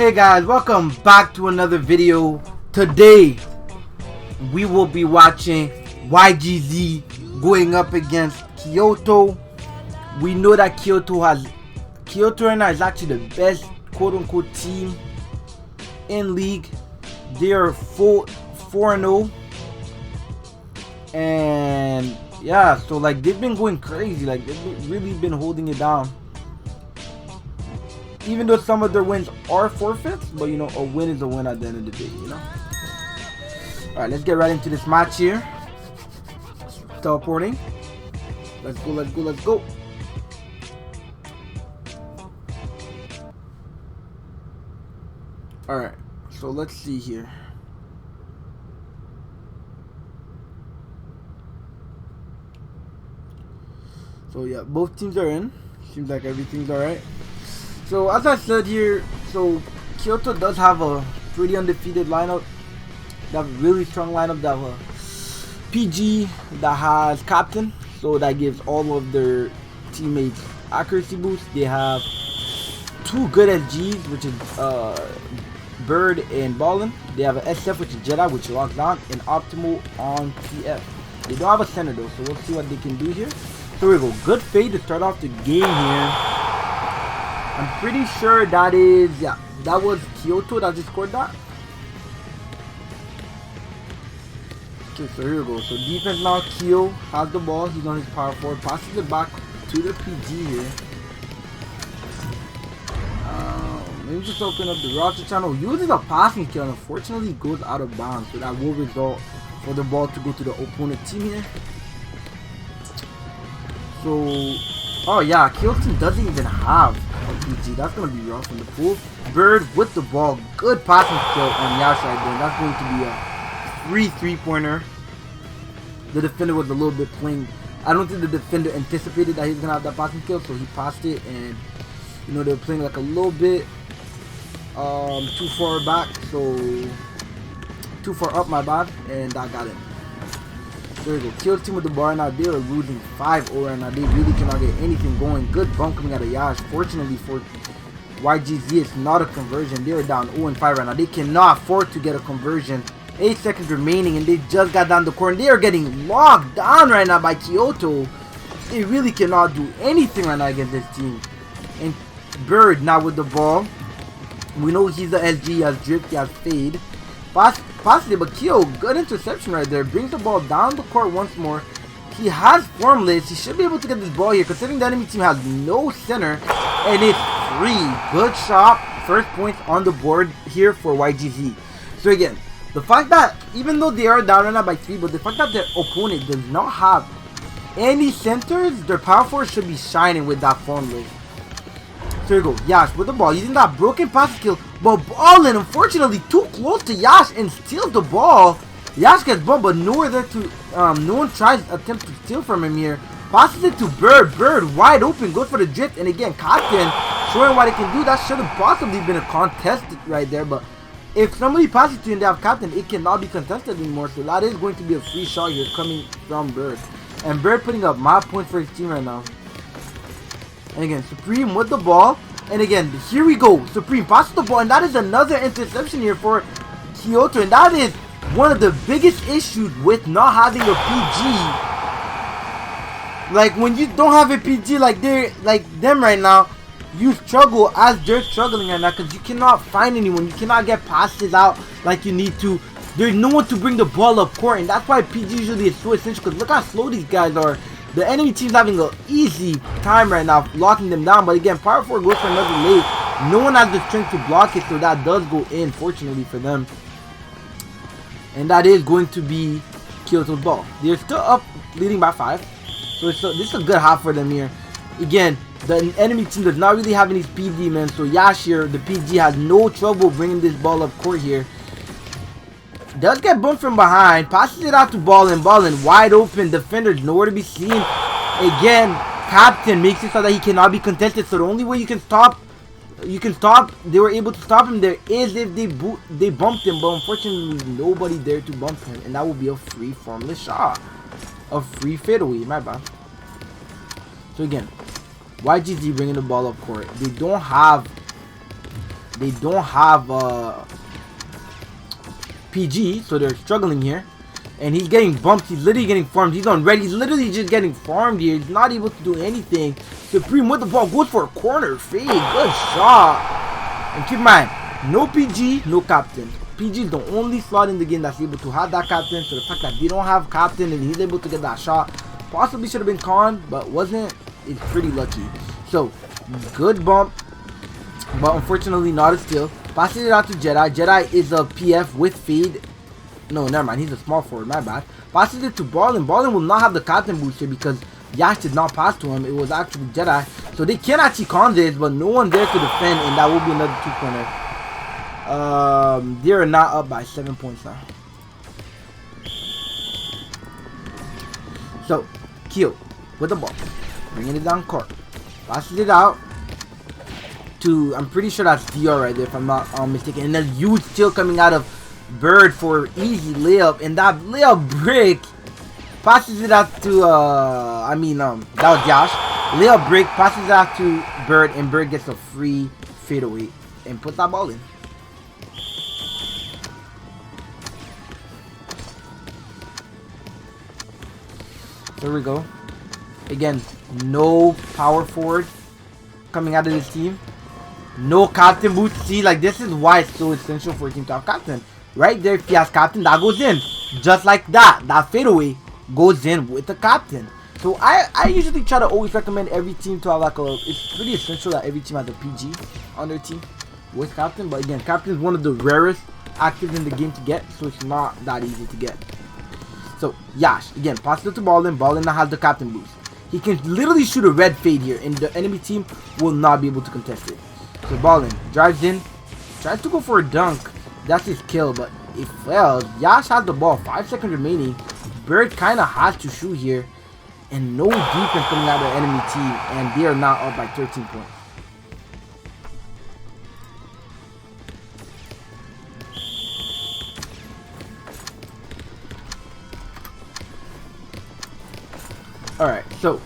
Hey guys, welcome back to another video. Today we will be watching YGZ going up against Kyouto. We know that Kyouto right now is actually the best quote-unquote team in league. They are 4-0, and yeah, so like they've been going crazy. Like they've really been holding it down. Even though some of their wins are forfeits, but you know, a win is a win at the end of the day, you know. Alright, let's get right into this match here. Teleporting. Let's go. Alright, so let's see here. So yeah, both teams are in. Seems like everything's alright. So as I said here, so Kyouto does have a pretty undefeated lineup. They have a really strong lineup. They have a PG that has captain, so that gives all of their teammates accuracy boost. They have two good SGs, which is Bird and Ballin. They have an SF, which is Jedi, which locks down, and Optimal on PF. They don't have a center though, so we'll see what they can do here. So here we go. Good fade to start off the game here. I'm pretty sure that is, yeah, that was Kyouto that just scored that. Okay, so here we go. So defense now, Kyo has the ball. He's on his power forward. Passes it back to the PG here. Let me just open up the roster channel. Uses a passing skill, and unfortunately goes out of bounds. So that will result for the ball to go to the opponent team here. So, oh yeah, Kyouto doesn't even have PG. That's gonna be rough in the pool. Bird with the ball, good passing skill on Yash right there. That's going to be a free three-pointer. The defender was a little bit playing. I don't think the defender anticipated that he was gonna have that passing skill, so he passed it, and you know they were playing like a little bit too far back, so too far up, my bad, and that got him. There we go. Kill team with the bar now. They are losing 5-0 right now. They really cannot get anything going. Good bump coming out of Yash. Fortunately for YGZ, it's not a conversion. They are down 0-5 right now. They cannot afford to get a conversion. 8 seconds remaining, and they just got down the court. They are getting locked down right now by Kyouto. They really cannot do anything right now against this team. And Bird now with the ball. We know he's the SG. He has drift. He has fade. Possibly, but Kyo, good interception right there. Brings the ball down the court once more. He has formless. He should be able to get this ball here, considering the enemy team has no center. And it's free. Good shot. First points on the board here for YGZ. So again, the fact that, even though they are down right now by 3, but the fact that their opponent does not have any centers, their power forward should be shining with that formless. So here we go. Yash with the ball. Using that broken pass skill. But Ballin, unfortunately, too close to Yash and steals the ball. Yash gets bumped, but nowhere there to, no one tries to attempt to steal from him here. Passes it to Bird. Bird wide open, goes for the drift, and again, Captain showing what he can do. That should have possibly been a contest right there, but if somebody passes to you and they have Captain, it cannot be contested anymore. So that is going to be a free shot here coming from Bird. And Bird putting up my points for his team right now. And again, Supreme with the ball. And again, here we go. Supreme passes the ball, and that is another interception here for Kyouto. And that is one of the biggest issues with not having a PG. Like when you don't have a PG like them right now, you struggle as they're struggling right now, because you cannot find anyone. You cannot get passes out like you need to. There's no one to bring the ball up court, and that's why PG usually is so essential, because look how slow these guys are. The enemy team's having an easy time right now locking them down. But again, power forward goes for another late. No one has the strength to block it, so that does go in, fortunately for them. And that is going to be Kyoto's ball. They're still up, leading by 5. So this is a good half for them here. Again, the enemy team does not really have any speed demons. So Yash here, the PG, has no trouble bringing this ball up court here. Does get bumped from behind, passes it out to Ballin. Ballin wide open, defenders nowhere to be seen. Again, Captain makes it so that he cannot be contested. So the only way you can stop, they were able to stop him there is if they bumped him. But unfortunately, nobody there to bump him, and that will be a free formless shot, a free fadeaway. My bad. So again, YGZ bringing the ball up court. They don't have They don't have PG, so they're struggling here. And he's getting bumped. He's literally getting farmed. He's on red. He's literally just getting farmed here. He's not able to do anything. Supreme with the ball goes for a corner fade. Good shot. And keep in mind, no PG, no captain. PG is the only slot in the game that's able to have that captain. So the fact that they don't have captain and he's able to get that shot, possibly should have been Khan, but wasn't. It's pretty lucky. So good bump, but unfortunately not a steal. Passing it out to Jedi. Jedi is a PF with fade. No, never mind. He's a small forward. My bad. Passes it to Ballin. Ballin will not have the captain booster because Yash did not pass to him. It was actually Jedi. So they can actually con this, but no one there to defend, and that will be another 2-pointer. They are not up by 7 points now. So, Kyo with the ball. Bringing it down court. Passes it out to, I'm pretty sure that's DR right there if I'm not mistaken. And then huge steal coming out of Bird for easy layup, and that layup break passes it out to that was Yash. Layup break passes it out to Bird, and Bird gets a free fadeaway and put that ball in. There we go. Again, no power forward coming out of this team. No captain boost. See, like, this is why it's so essential for a team to have captain. Right there, if he has captain, that goes in. Just like that. That fadeaway goes in with the captain. So I usually try to always recommend every team to have like a, it's pretty essential that every team has a PG on their team with captain. But again, captain is one of the rarest actives in the game to get, so it's not that easy to get. So Yash, again, passes it to Ballin. Ballin now has the captain boost. He can literally shoot a red fade here, and the enemy team will not be able to contest it. So Ballin drives in, tries to go for a dunk. That's his kill, but it fails. Yash has the ball, 5 seconds remaining. Bird kind of has to shoot here, and no defense coming out of the enemy team, and they are now up by 13 points. Alright, so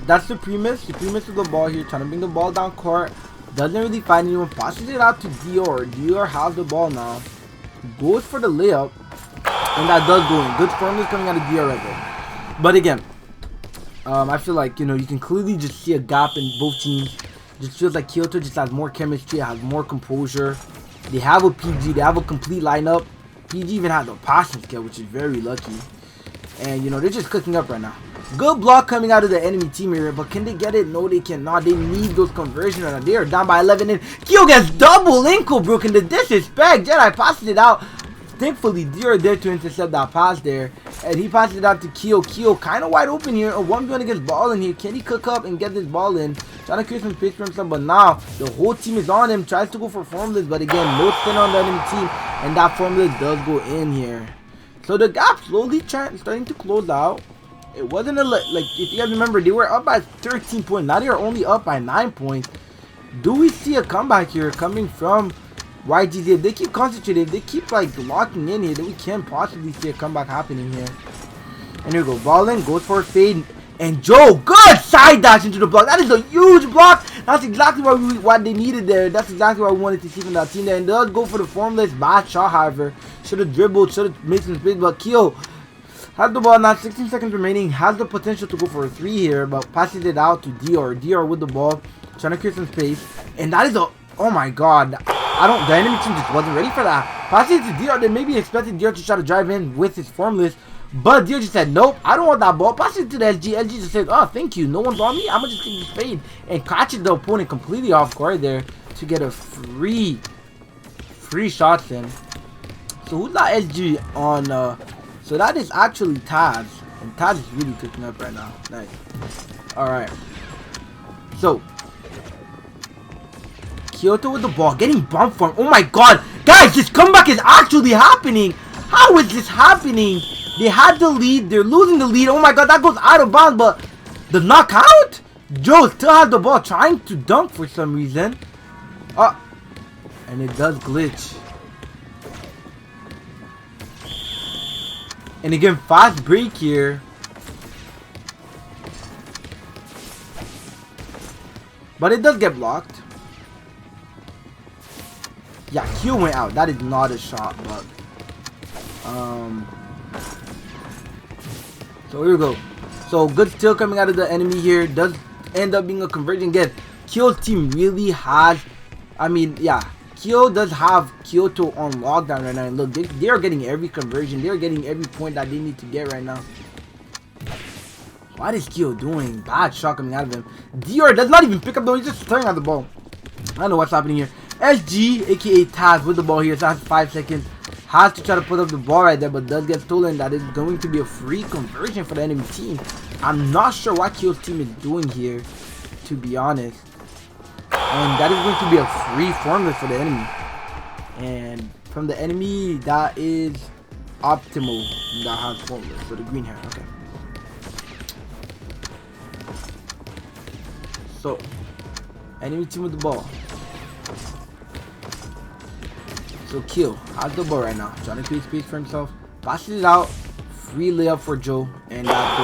that's Supremus. Supremus with the ball here, trying to bring the ball down court. Doesn't really find anyone. Passes it out to Dior. Dior has the ball now. Goes for the layup. And that does go in. Good firmness coming out of Dior right there. But again, I feel like, you know, you can clearly just see a gap in both teams. Just feels like Kyouto just has more chemistry, has more composure. They have a PG. They have a complete lineup. PG even has a passing skill, which is very lucky. And, you know, they're just cooking up right now. Good block coming out of the enemy team here, but can they get it? No, they cannot. They need those conversions right now. They are down by 11, and Kyo gets double ankle broken. The disrespect. Jedi passes it out. Thankfully, they are there to intercept that pass there, and he passes it out to Kyo. Kyo kind of wide open here. A 1v1 against ball in here. Can he cook up and get this ball in? Trying to create some space for himself, but now the whole team is on him. Tries to go for formless, but again, no center on the enemy team, and that formless does go in here. So the gap slowly starting to close out. It wasn't a, like, if you guys remember, they were up by 13 points. Now they are only up by 9 points. Do we see a comeback here coming from YGZ? If they keep concentrating, if they keep like locking in here, then we can possibly see a comeback happening here. And here we go. Ballin goes for a fade. And Joe, good side dash into the block. That is a huge block. That's exactly what they needed there. That's exactly what we wanted to see from that team there. And they'll go for the formless bad shot, however. Should have dribbled, should have made some space, but Kyo has the ball now, 16 seconds remaining, has the potential to go for a 3 here, but passes it out to Dior. Dior with the ball, trying to create some space, and that is a, oh my god, the enemy team just wasn't ready for that. Passes it to Dior. They maybe expected Dior to try to drive in with his formless, but Dior just said, nope, I don't want that ball. Passes it to the SG. SG just said, oh, thank you, no one's on me, I'm gonna just take this fade, and catches the opponent completely off guard there to get a free shots in. So who's that SG on, so that is actually Taz. And Taz is really cooking up right now. Nice. Alright. So Kyouto with the ball. Getting bumped from. Oh my god. Guys, this comeback is actually happening. How is this happening? They had the lead. They're losing the lead. Oh my god, that goes out of bounds. But the knockout? Joe still has the ball, trying to dunk for some reason. And it does glitch. And again, fast break here. But it does get blocked. Yeah, Q went out. That is not a shot, but so here we go. So good steal coming out of the enemy here. Does end up being a conversion again. Kyo's team really has, I mean, yeah, Kyo does have Kyouto on lockdown right now. And look, they are getting every conversion. They are getting every point that they need to get right now. What is Kyo doing? Bad shot coming out of him. DR does not even pick up though. He's just staring at the ball. I don't know what's happening here. SG, aka Taz, with the ball here. So has 5 seconds. Has to try to put up the ball right there, but does get stolen. That is going to be a free conversion for the enemy team. I'm not sure what Kyo's team is doing here, to be honest. And that is going to be a free formless for the enemy. And from the enemy, that is Optimal that has formless. So the green hair, okay. So, enemy team with the ball. So Kyo has the ball right now, trying to create space for himself. Passes it out, free layup for Joe, and that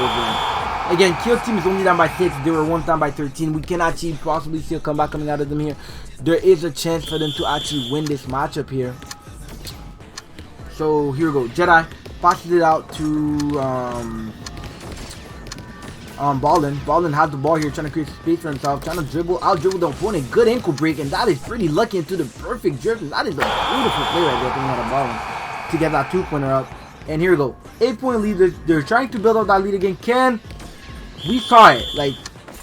goes in. Again, Kyo's team is only down by 6. They were once down by 13. We can actually possibly see a comeback coming out of them here. There is a chance for them to actually win this matchup here. So here we go. Jedi passes it out to Ballin. Ballin has the ball here, trying to create space for himself, trying to out dribble the opponent. Good ankle break, and that is pretty lucky into the perfect drift. That is a beautiful play right there coming out of Ballin to get that 2-pointer up. And here we go. 8-point lead. They're trying to build up that lead again. We saw it. Like,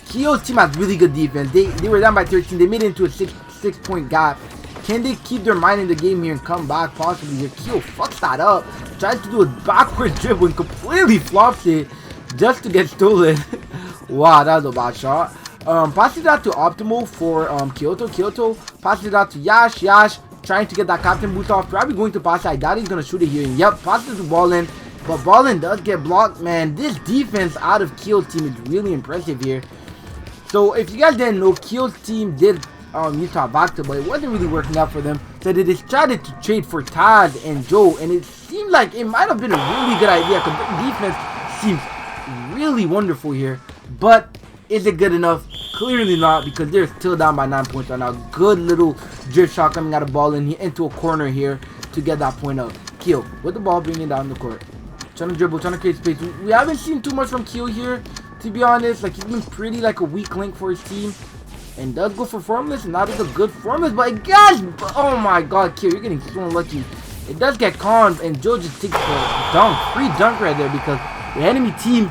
Kyo's team has really good defense. They were down by 13. They made it into a 6-point gap. Can they keep their mind in the game here and come back possibly here? Kyo fucks that up. Tries to do a backwards dribble and completely flops it just to get stolen. Wow, that was a bad shot. Passes it out to Optimal for Kyouto. Kyouto passes it out to Yash. Yash trying to get that captain boost off. Probably going to pass it. I doubt he's going to shoot it here. And yep, passes to Ballin. But Ballin does get blocked, man. This defense out of Kyo's team is really impressive here. So if you guys didn't know, Kyo's team did use to Avacta, but it wasn't really working out for them. So they decided to trade for Taz and Joe. And it seemed like it might have been a really good idea because the defense seems really wonderful here, but is it good enough? Clearly not, because they're still down by 9 points right now. Good little drift shot coming out of Ballin into a corner here to get that point up. Kyo with the ball, bringing it down the court, trying to dribble, trying to create space. We haven't seen too much from Kyo here, to be honest. Like, he's been pretty like a weak link for his team, and does go for formless, and that is a good formless. But gosh, oh my god, Kyo, you're getting so unlucky. It does get conned, and Joe just takes the dunk, free dunk right there, because the enemy team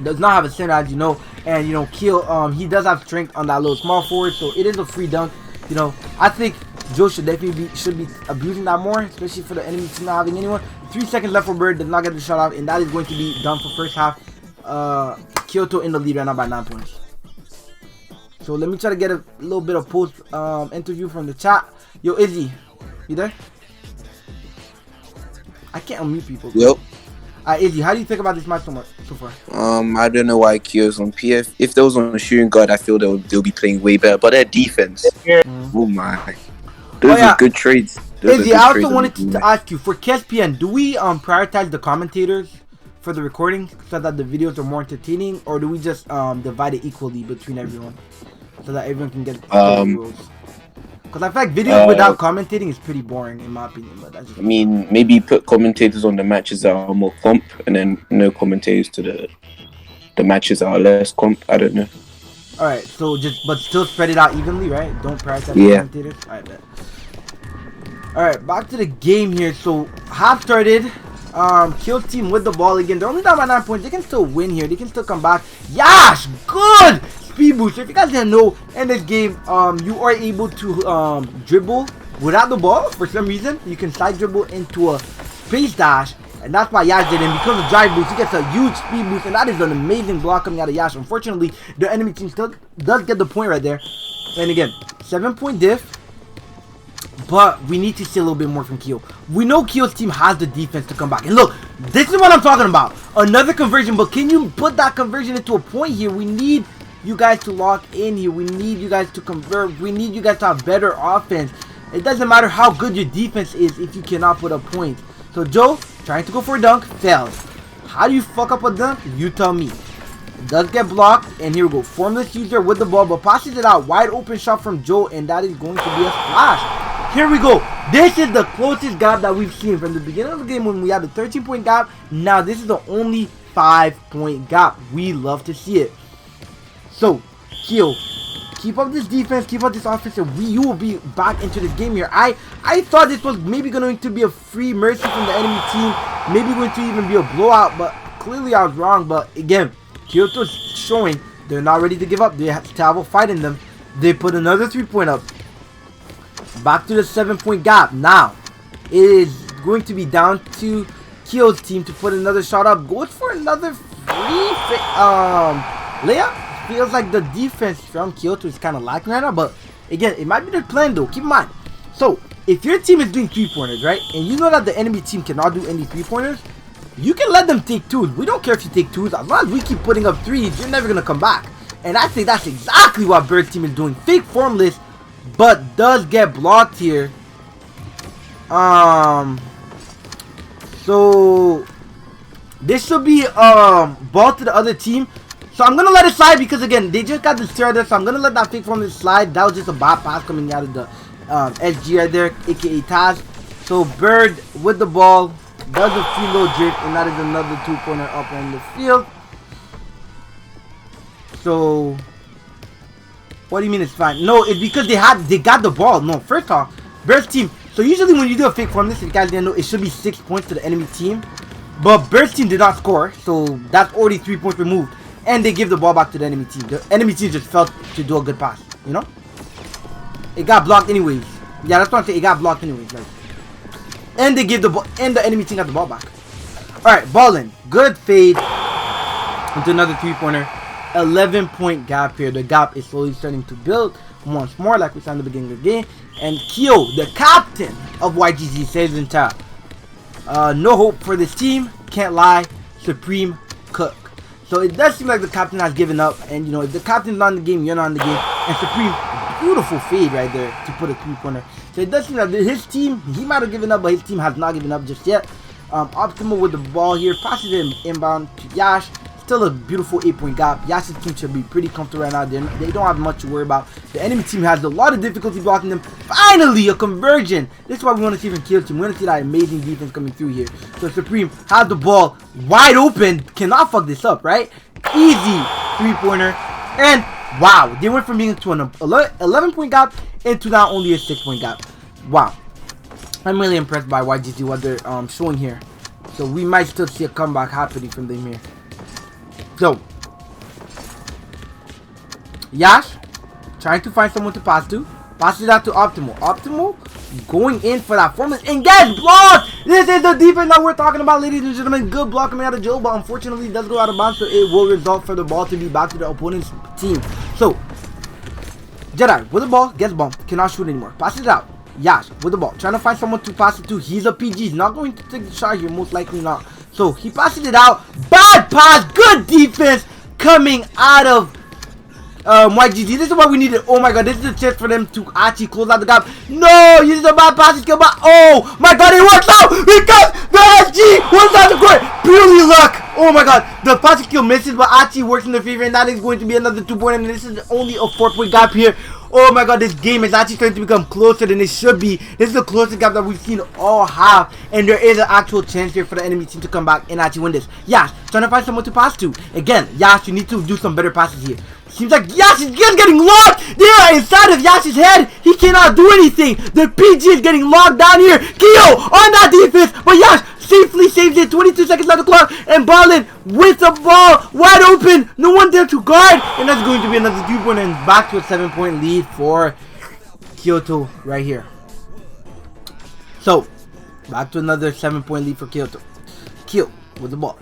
does not have a center, as you know, and you know, Kyo, he does have strength on that little small forward, so it is a free dunk. You know, I think Joe should definitely be abusing that more, especially for the enemy team not having anyone. 3 seconds left for Bird, does not get the shot off, and that is going to be done for first half. Kyouto in the lead right now by 9 points. So let me try to get a little bit of post interview from the chat. Yo, Izzy, you there? I can't unmute people. Yep. Izzy, how do you think about this match so far? I don't know why Kyo's on PF. If they was on a shooting guard, I feel they'll be playing way better. But their defense, oh my, those are good trades. Izzy, I also wanted to ask you, for KSPN, do we prioritize the commentators for the recording so that the videos are more entertaining, or do we just divide it equally between everyone so that everyone can get the rules? Because I feel like videos without commentating is pretty boring, in my opinion. But that's just, I mean, maybe put commentators on the matches that are more comp, and then no commentators to the matches that are less comp. I don't know. All right, so but still spread it out evenly, right? Don't prioritize the commentators. All right, bet. All right, back to the game here. So half started. Kyo's team with the ball again. They're only down by 9 points. They can still win here. They can still come back. Yash, good speed boost. If you guys didn't know, in this game, you are able to dribble without the ball. For some reason, you can side dribble into a space dash, and that's why Yash did it. And because of drive boost, he gets a huge speed boost, and that is an amazing block coming out of Yash. Unfortunately, the enemy team still does get the point right there. And again, 7-point diff. But we need to see a little bit more from Kyo. We know Kyo's team has the defense to come back. And look, this is what I'm talking about. Another conversion, but can you put that conversion into a point here? We need you guys to lock in here. We need you guys to convert. We need you guys to have better offense. It doesn't matter how good your defense is if you cannot put up points. So Joe, trying to go for a dunk, fails. How do you fuck up a dunk? You tell me. It does get blocked, and here we go. Formless user with the ball, but passes it out. Wide open shot from Joe, and that is going to be a splash. Here we go. This is the closest gap that we've seen from the beginning of the game when we had a 13-point gap. Now this is the only 5-point gap. We love to see it. So, Kyo, keep up this defense, keep up this offense, and you will be back into this game here. I thought this was maybe going to be a free mercy from the enemy team, maybe going to even be a blowout, but clearly I was wrong. But again, Kyoto's showing they're not ready to give up. They have to have a fight in them. They put another 3-point up. Back to the 7-point gap. Now, it is going to be down to Kyo's team to put another shot up. Goes for another free layup. Feels like the defense from Kyouto is kind of lacking right now, but again, it might be their plan though. Keep in mind. So, if your team is doing 3-pointers, right, and you know that the enemy team cannot do any 3-pointers, you can let them take 2s. We don't care if you take 2s. As long as we keep putting up 3s, you're never going to come back. And I think that's exactly what Bird's team is doing. Fake formless, but does get blocked here. So this should be ball to the other team. So I'm gonna let it slide because again they just got the steer there. So I'm gonna let that fake formless slide. That was just a bad pass coming out of the SG right there, aka Taz. So Bird with the ball does a free low drift, and that is another 2-pointer up on the field. So what do you mean it's fine? No, it's because they got the ball. No, first off, Bird's team. So usually when you do a fake formless, if you guys didn't know, it should be 6 points to the enemy team. But Bird's team did not score, so that's already 3 points removed. And they give the ball back to the enemy team. The enemy team just felt to do a good pass, you know? It got blocked anyways. Yeah, that's what I'm saying. It got blocked anyways. Like, and they give the ball, and the enemy team got the ball back. Alright, ball in. Good fade into another 3-pointer. 11-point gap here. The gap is slowly starting to build once more, like we saw in the beginning of the game. And Kyo, the captain of YGZ, says in top. No hope for this team. Can't lie. Supreme Cook. So it does seem like the captain has given up. And you know, if the captain's not in the game, you're not in the game. And Supreme, beautiful fade right there to put a 3-pointer. So it does seem like his team, he might have given up, but his team has not given up just yet. Optimal with the ball here. Passes him inbound to Yash. Still a beautiful 8-point gap. Yash's team should be pretty comfortable right now. They don't have much to worry about. The enemy team has a lot of difficulty blocking them. Finally, a conversion. This is what we want to see from Kill Team. We want to see that amazing defense coming through here. So Supreme has the ball wide open. Cannot fuck this up, right? Easy 3-pointer. And wow, they went from being to an 11-point gap into now only a 6-point gap. Wow. I'm really impressed by YGZ, what they're showing here. So we might still see a comeback happening from them here. So, Yash trying to find someone to pass to. Passes out to Optimal. Optimal going in for that formless and gets blocked. This is the defense that we're talking about, ladies and gentlemen. Good block coming out of Joe, but unfortunately it does go out of bounds, so it will result for the ball to be back to the opponent's team. So, Jedi with the ball, gets bumped, cannot shoot anymore. Passes it out. Yash with the ball, trying to find someone to pass it to. He's a PG. He's not going to take the shot here, most likely not. So he passes it out. Bad pass. Good defense coming out of YGZ. This is what we needed. Oh my god, this is a chance for them to actually close out the gap. No, uses a bad passing skill, but oh my god, it works out because the SG was on the court. Purely luck. Oh my god, the passing skill misses, but actually works in their favor, and that is going to be another 2-pointer. And this is only a 4-point gap here. Oh my god, this game is actually starting to become closer than it should be. This is the closest gap that we've seen all half. And there is an actual chance here for the enemy team to come back and actually win this. Yash, trying to find someone to pass to. Again, Yash, you need to do some better passes here. Seems like Yash is just getting locked. They are inside of Yash's head. He cannot do anything. The PG is getting locked down here. Kyo on that defense. But Yash safely saves it. 22 seconds left on the clock. And Ballin with the ball wide open. No one there to guard. And that's going to be another 3-point and back to a 7-point lead for Kyouto right here. So, back to another 7-point lead for Kyouto. Kyo with the ball.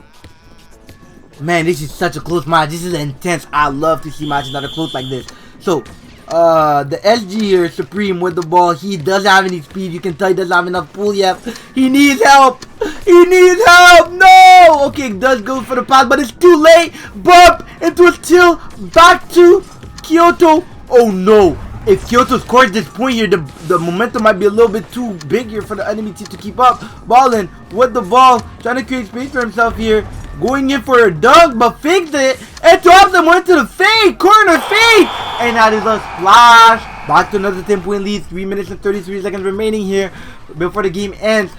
Man, this is such a close match. This is intense. I love to see matches that are close like this. So, the SG here, Supreme with the ball. He doesn't have any speed. You can tell he doesn't have enough pull yet. He needs help. He needs help. No. Okay, does go for the pass, but it's too late. Bump into a steal. Back to Kyouto. Oh no. If Kyoto scores this point here, the momentum might be a little bit too big here for the enemy team to keep up. Ballin with the ball, trying to create space for himself here. Going in for a dunk, but fakes it. And drops them, went to the fade, corner fade. And that is a splash Back to another 10-point lead. 3 minutes and 33 seconds remaining here before the game ends.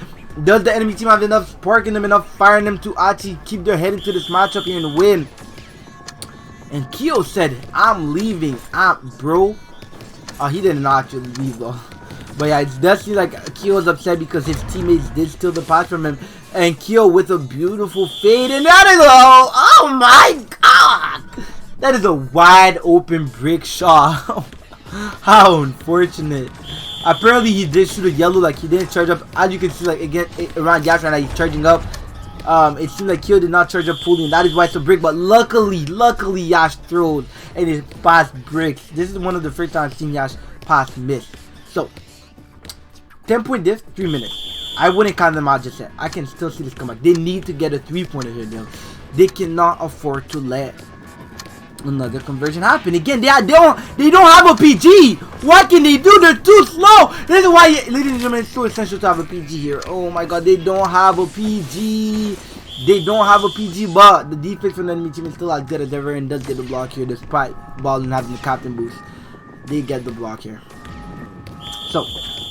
Does the enemy team have enough spark in them, enough fire in them to actually keep their head into this matchup here and win? And Kyouto said, I'm leaving. Bro. He didn't actually leave though. But yeah, it does seem like Kyo's upset because his teammates did steal the pass from him. And Kyo with a beautiful fade. And that is oh my god! That is a wide open brick shot. How unfortunate. Apparently he did shoot a yellow, like he didn't charge up. As you can see, like again around Yash right now, he's charging up. It seemed like Kyo did not charge up fully, and that is why it's a brick. But luckily Yash throws and his pass bricks. This is one of the first times I've seen Yash pass miss. So 10-point diff, 3 minutes. I wouldn't count them out just yet. I can still see this come back. They need to get a 3-pointer here, though. They cannot afford to let another conversion happen. Again, they don't have a PG. What can they do? They're too slow. This is why, ladies and gentlemen, it's so essential to have a PG here. Oh my god, they don't have a PG. They don't have a PG, but the defense from the enemy team is still as good as ever and does get the block here despite Ballin having the captain boost. They get the block here. So,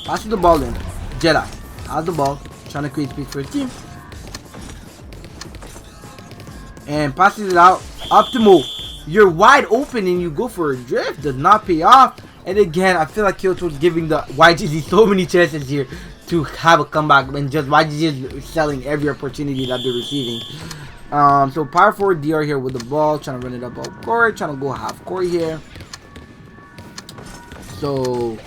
passes the ball in. Jedi has the ball, trying to create space for his team. And passes it out. Optimal. You're wide open and you go for a drift. Does not pay off. And again, I feel like Kyouto is giving the YGZ so many chances here to have a comeback. And just YGZ is selling every opportunity that they're receiving. So power forward DR here with the ball. Trying to run it up court. Trying to go half court here. So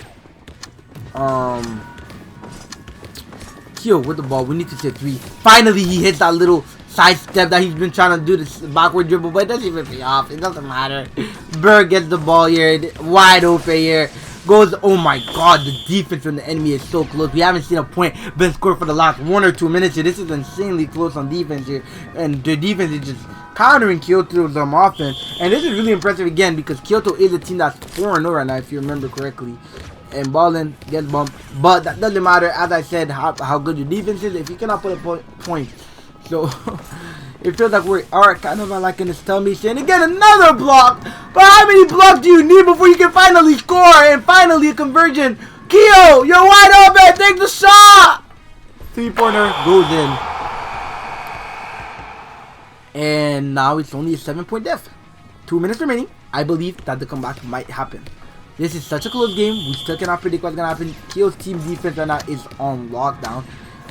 Kyo with the ball. We need to hit 3. Finally, he hits that little side step that he's been trying to do, this backward dribble, but it doesn't even pay off. It doesn't matter. Bird gets the ball here, wide open here. Goes, oh my god, the defense from the enemy is so close. We haven't seen a point been scored for the last 1 or 2 minutes here. This is insanely close on defense here. And the defense is just countering Kyoto's offense. And this is really impressive again because Kyouto is a team that's 4-0 right now, if you remember correctly. And Ballin gets bumped. But that doesn't matter, as I said, how good your defense is if you cannot put a point. So it feels like we're kind of like in this tummy and again another block. But how many blocks do you need before you can finally score and finally a conversion? Kyo, you're wide open, take the shot. 3-pointer goes in. And now it's only a 7-point def. 2 minutes remaining. I believe that the comeback might happen. This is such a close game. We still cannot predict what's gonna happen. Kyo's team defense right now is on lockdown.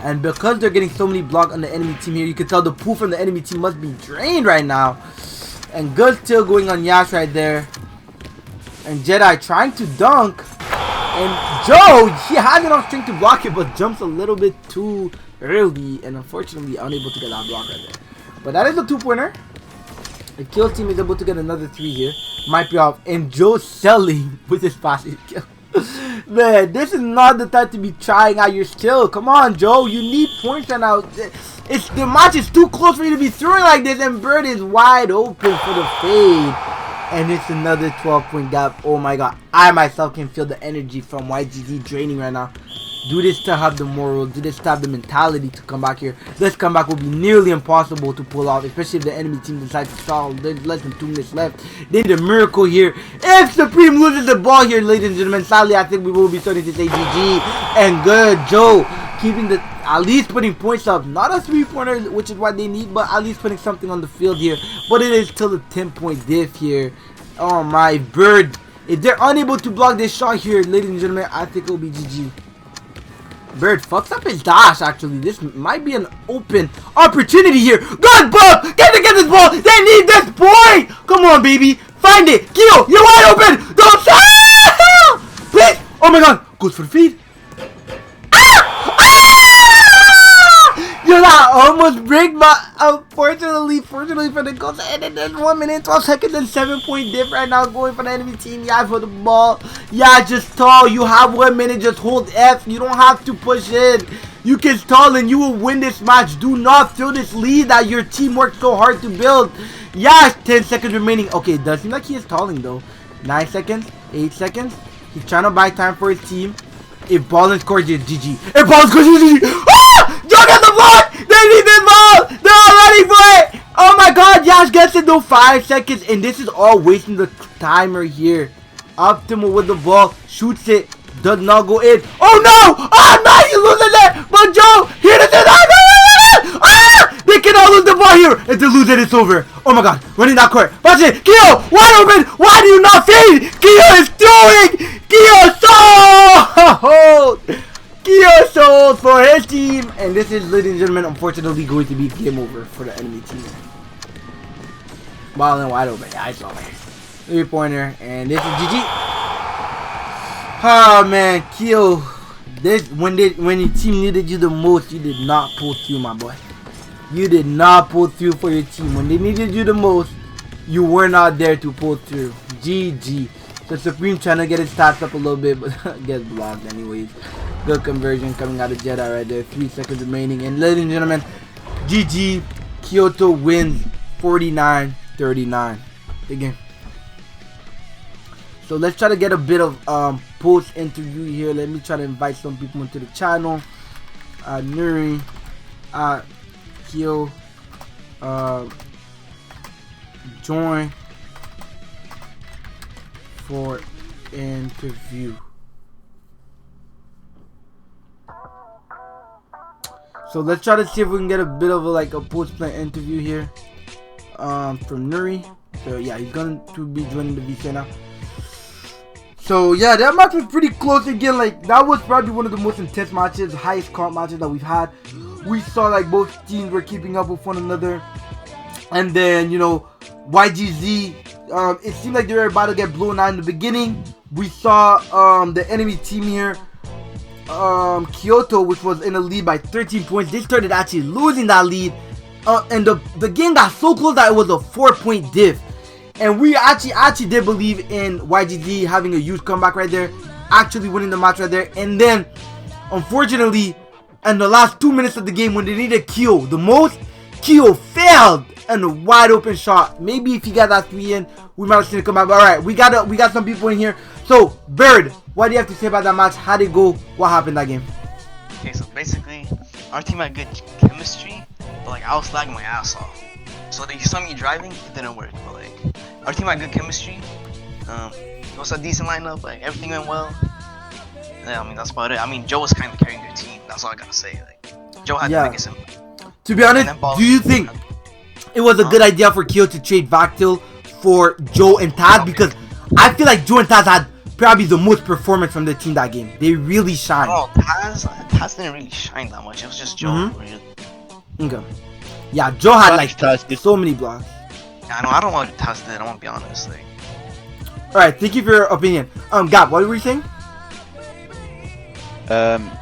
And because they're getting so many blocks on the enemy team here, you can tell the pool from the enemy team must be drained right now. And good still going on Yash right there. And Jedi trying to dunk. And Joe, he has enough strength to block it, but jumps a little bit too early. And unfortunately, unable to get that block right there. But that is a 2-pointer. If Kyo's team is able to get another 3 here, might be off. And Joe's selling with his passing kill. Man, this is not the time to be trying out your skill. Come on, Joe. You need points right now. The match is too close for you to be throwing like this. And Bird is wide open for the fade. And it's another 12-point gap. Oh my god. I myself can feel the energy from YGZ draining right now. Do this to have the moral. Do this to have the mentality to come back here. This comeback will be nearly impossible to pull off, especially if the enemy team decides to stall. There's less than 2 minutes left. They need a miracle here. If Supreme loses the ball here, ladies and gentlemen, sadly, I think we will be starting to say GG. And good, Joe, keeping the, at least putting points up. Not a 3-pointer, which is what they need, but at least putting something on the field here. But it is still a 10-point diff here. Oh my, Bird. If they're unable to block this shot here, ladies and gentlemen, I think it will be GG. Bird fucks up his dash, actually. This might be an open opportunity here. Good ball! Get this ball! They need this point! Come on, baby. Find it. Kyo, you're wide open! Don't sell! Please! Oh my god. Goes for the feed. You're not almost break, but unfortunately, fortunately for the goals, and it is 1 minute, 12 seconds, and 7-point diff right now going for the enemy team. Yeah, for the ball. Yeah, just stall. You have 1 minute, just hold F. You don't have to push in. You can stall and you will win this match. Do not throw this lead that your team worked so hard to build. Yeah, 10 seconds remaining. Okay, it does seem like he is stalling though. 9 seconds, 8 seconds. He's trying to buy time for his team. If Ballin scores, it's GG. If Ballin scores, it's GG. Ah! Don't get the block! They need this ball! They're all ready for it! Oh my god, Yash gets it though. 5 seconds. And this is all wasting the timer here. Optimal with the ball, shoots it, does not go in. Oh no! Oh no! You losing that! But Joe, here it is! Ah! They cannot lose the ball here. If they lose it, it's over. Oh my god, running that court. Watch it, Kyo, wide open. Why do you not fade? Kyo is throwing. Kyo sold. Kyo sold for his team, and this is, ladies and gentlemen, unfortunately going to be game over for the enemy team. Ball and wide open. Yeah, I saw it. 3-pointer, and this is GG. Oh man, Kyo, this when your team needed you the most, you did not pull through, my boy. You did not pull through for your team. When they needed you the most, you were not there to pull through. GG. So Supreme trying to get his stats up a little bit, but gets blocked anyways. Good conversion coming out of Jedi right there. 3 seconds remaining, and ladies and gentlemen, GG. Kyouto wins 49-39. Big game. So let's try to get a bit of post interview here. Let me try to invite some people into the channel. Nuri, Kyo, join for interview. So let's try to see if we can get a bit of a post-play interview here from Nuri. So yeah, he's going to be joining the VC now. So yeah, that match was pretty close again. Like, that was probably one of the most intense matches, highest comp matches that we've had. We saw like both teams were keeping up with one another, and then, you know, YGZ, it seemed like they were about to get blown out in the beginning. We saw the enemy team here, Kyouto, which was in the lead by 13 points. They started actually losing that lead, and the game got so close that it was a 4-point diff. And we actually did believe in YGZ having a huge comeback right there, actually winning the match right there. And then, unfortunately, in the last 2 minutes of the game, when they needed Kyo the most, Kyo failed and a wide open shot. Maybe if he got that 3 in, we might have seen it come back. But all right, we got some people in here. So Bird, what do you have to say about that match? How did it go? What happened that game? Okay, so basically, our team had good chemistry, but like I was lagging my ass off. So you saw me driving, it didn't work. But like, our team had good chemistry. It was a decent lineup. Like, everything went well. Yeah, I mean, that's about it. I mean, Joe was kind of carrying their team. That's all I gotta say. Like, Joe had the biggest impact. To be honest, do you think it was a good idea for Kyo to trade Vactil for Joe and Taz? Because I feel like Joe and Taz had probably the most performance from the team that game. They really shined. Oh, Taz didn't really shine that much. It was just Joe. Okay. Yeah, Joe had like so many blocks. Yeah, I know. I don't want Taz did. I want to be honest. Like. All right, thank you for your opinion. Gab, what were you saying?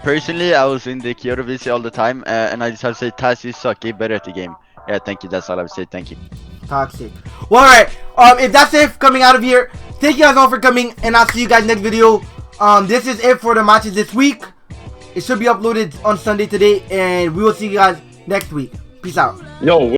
Personally, I was in the Kyouto VC all the time, and I just have to say Taz is sucky, better at the game. Yeah, thank you. That's all I would say. Thank you. Toxic. Well, all right. If that's it coming out of here, thank you guys all for coming, and I'll see you guys next video. This is it for the matches this week. It should be uploaded on Sunday today, and we will see you guys next week. Peace out. Yo.